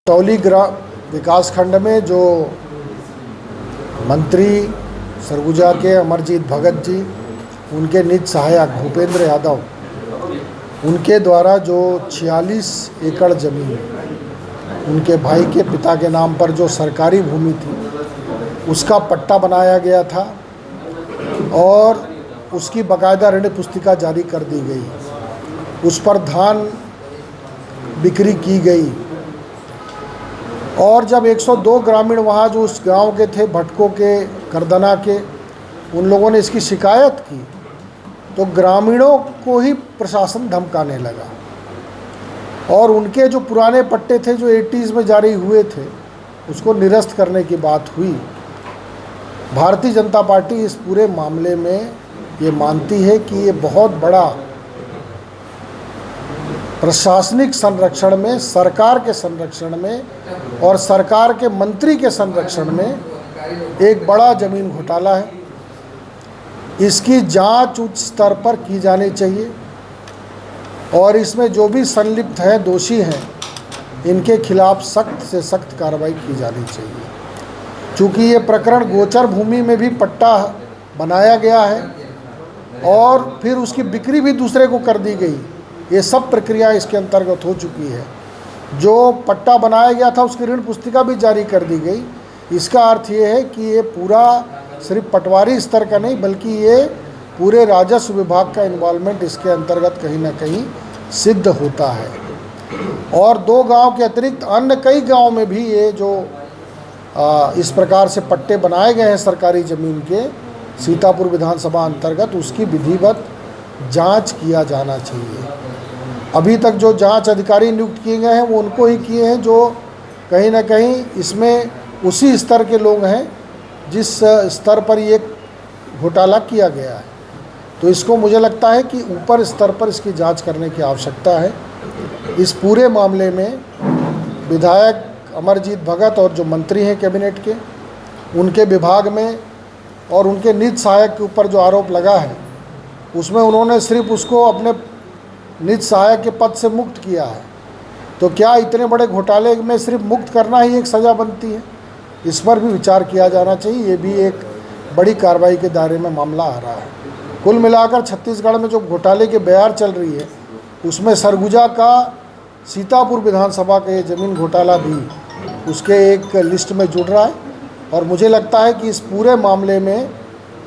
Trolley विकास खंड में जो मंत्री सरगुजा के अमरजीत भगत जी, उनके निज सहायक भूपेंद्र यादव, उनके द्वारा जो 46 एकड़ ज़मीन उनके भाई के पिता के नाम पर जो सरकारी भूमि थी उसका पट्टा बनाया गया था और उसकी बाकायदा ऋण पुस्तिका जारी कर दी गई। उस पर धान बिक्री की गई और जब 102 ग्रामीण वहाँ जो उस गांव के थे, भटकों के, करदना के, उन लोगों ने इसकी शिकायत की तो ग्रामीणों को ही प्रशासन धमकाने लगा और उनके जो पुराने पट्टे थे जो 80s में जारी हुए थे उसको निरस्त करने की बात हुई। भारतीय जनता पार्टी इस पूरे मामले में ये मानती है कि ये बहुत बड़ा प्रशासनिक संरक्षण में, सरकार के संरक्षण में और सरकार के मंत्री के संरक्षण में एक बड़ा ज़मीन घोटाला है। इसकी जांच उच्च स्तर पर की जानी चाहिए और इसमें जो भी संलिप्त हैं, दोषी हैं, इनके खिलाफ सख्त से सख्त कार्रवाई की जानी चाहिए। चूँकि ये प्रकरण गोचर भूमि में भी पट्टा बनाया गया है और फिर उसकी बिक्री भी दूसरे को कर दी गई, ये सब प्रक्रिया इसके अंतर्गत हो चुकी है। जो पट्टा बनाया गया था उसकी ऋण पुस्तिका भी जारी कर दी गई। इसका अर्थ ये है कि ये पूरा सिर्फ पटवारी स्तर का नहीं बल्कि ये पूरे राजस्व विभाग का इन्वॉल्वमेंट इसके अंतर्गत कहीं ना कहीं सिद्ध होता है। और 2 गांव के अतिरिक्त अन्य कई गांव में भी ये जो इस प्रकार से पट्टे बनाए गए हैं सरकारी ज़मीन के सीतापुर विधानसभा अंतर्गत, उसकी विधिवत जांच किया जाना चाहिए। अभी तक जो जांच अधिकारी नियुक्त किए गए हैं वो उनको ही किए हैं जो कहीं ना कहीं इसमें उसी स्तर के लोग हैं जिस स्तर पर ये घोटाला किया गया है। तो इसको मुझे लगता है कि ऊपर स्तर पर इसकी जांच करने की आवश्यकता है। इस पूरे मामले में विधायक अमरजीत भगत और जो मंत्री हैं कैबिनेट के, उनके विभाग में और उनके निज सहायक के ऊपर जो आरोप लगा है उसमें उन्होंने सिर्फ उसको अपने निज सहायक के पद से मुक्त किया है। तो क्या इतने बड़े घोटाले में सिर्फ मुक्त करना ही एक सज़ा बनती है? इस पर भी विचार किया जाना चाहिए। ये भी एक बड़ी कार्रवाई के दायरे में मामला आ रहा है। कुल मिलाकर छत्तीसगढ़ में जो घोटाले की बयार चल रही है उसमें सरगुजा का सीतापुर विधानसभा का ये ज़मीन घोटाला भी उसके एक लिस्ट में जुड़ रहा है और मुझे लगता है कि इस पूरे मामले में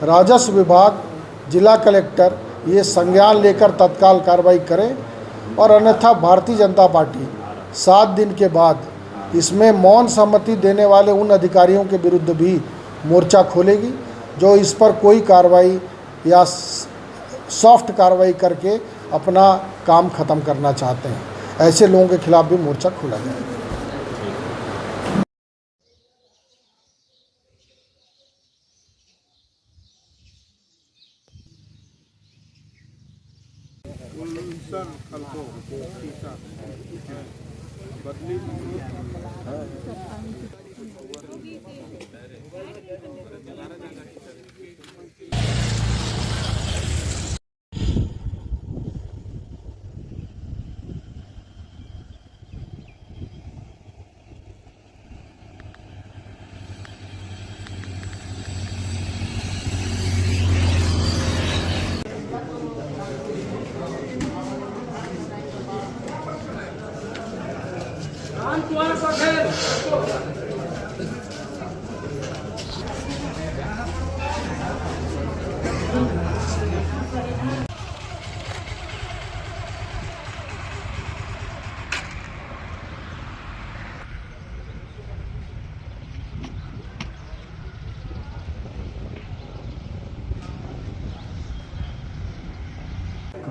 राजस्व विभाग, जिला कलेक्टर ये संज्ञान लेकर तत्काल कार्रवाई करें और अन्यथा भारतीय जनता पार्टी 7 दिन के बाद इसमें मौन सहमति देने वाले उन अधिकारियों के विरुद्ध भी मोर्चा खोलेगी जो इस पर कोई कार्रवाई या सॉफ्ट कार्रवाई करके अपना काम ख़त्म करना चाहते हैं। ऐसे लोगों के खिलाफ भी मोर्चा खोला जाएगा।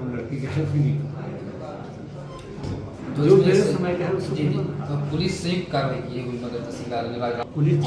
लड़की के साथ भी नहीं तो जो मेरे समय का है उसको पुलिस से कार्रवाई की है, मदद तहसीलदार पुलिस